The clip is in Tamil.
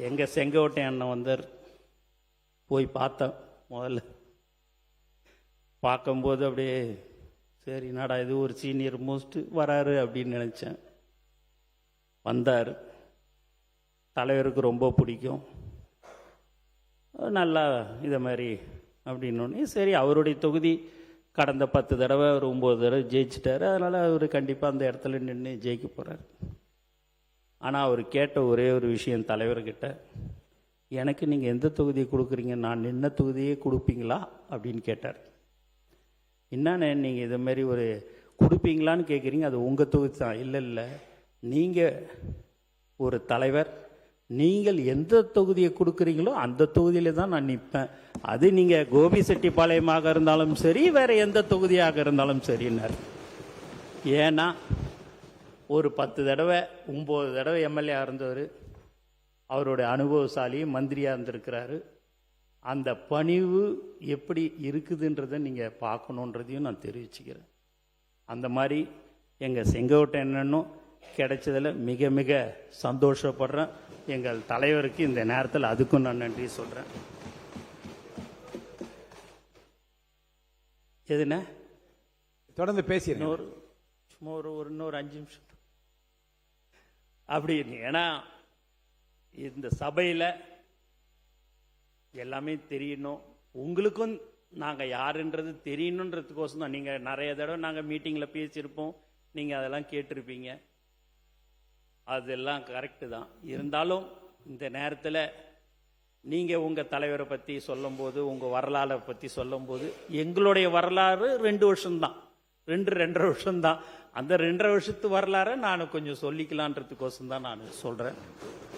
எங்கள் செங்கோட்டை அண்ணன் வந்தார். போய் பார்த்தேன். முதல்ல பார்க்கும்போது அப்படியே சரி நாடா இது ஒரு சீனியர் மோஸ்ட் வராரு அப்படின்னு நினச்சேன். வந்தார். தலைவருக்கு ரொம்ப பிடிக்கும், நல்லா இதை மாதிரி அப்படின்னோடனே சரி அவருடைய தொகுதி கடந்த 10 தடவை ஒரு 9 தடவை ஜெயிச்சிட்டாரு. அதனால் அவர் கண்டிப்பாக அந்த இடத்துல நின்று ஜெயிக்க போகிறார். ஆனால் அவர் கேட்ட ஒரே ஒரு விஷயம் தலைவர்கிட்ட, எனக்கு நீங்கள் எந்த தொகுதியை கொடுக்குறீங்க, நான் நின்ன தொகுதியே கொடுப்பீங்களா அப்படின்னு கேட்டார். என்னண்ணே நீங்கள் இதை மாதிரி ஒரு கொடுப்பீங்களான்னு கேட்குறீங்க, அது உங்கள் தொகுதி தான். இல்லை இல்லை, நீங்கள் ஒரு தலைவர், நீங்கள் எந்த தொகுதியை கொடுக்குறீங்களோ அந்த தொகுதியில தான் நான் நிற்பேன். அது நீங்கள் கோபிசெட்டிப்பாளையமாக இருந்தாலும் சரி, வேறு எந்த தொகுதியாக இருந்தாலும் சரின்னார். ஏன்னா ஒரு 10 தடவை 9 தடவை எம்எல்ஏ இருந்தவர், அவருடைய அனுபவசாலி மந்திரியாக இருந்திருக்கிறாரு. அந்த பணிவு எப்படி இருக்குதுன்றதை நீங்கள் பார்க்கணுன்றதையும் நான் தெரிவிச்சுக்கிறேன். அந்த மாதிரி எங்கள் செங்கோட்டை என்னன்னும் கிடைச்சதில் மிக மிக சந்தோஷப்படுறேன். எங்கள் தலைவருக்கு இந்த நேரத்தில் அதுக்கும் நான் நன்றி சொல்கிறேன். எதுனா தொடர்ந்து பேசிடுங்க. சும்மா இன்னொரு 5 நிமிஷம் அப்படி. ஏன்னா இந்த சபையில் எல்லாமே தெரியணும், உங்களுக்கும் நாங்கள் யாருன்றது தெரியணுன்றதுக்கோசம் தான். நீங்கள் நிறைய தடவை நாங்கள் மீட்டிங்கில் பேசியிருப்போம், நீங்கள் அதெல்லாம் கேட்டிருப்பீங்க, அதெல்லாம் கரெக்டு தான். இருந்தாலும் இந்த நேரத்தில் நீங்கள் உங்கள் தலைவரை பற்றி சொல்லும்போது, உங்கள் வரலாறை பற்றி சொல்லும்போது, எங்களுடைய வரலாறு 2 வருஷம்தான், 2.5 வருஷம்தான். அந்த 2.5 வருஷத்து வரலாறை நான் கொஞ்சம் சொல்லிக்கலான்றதுக்கோசம் தான் நான் சொல்கிறேன்.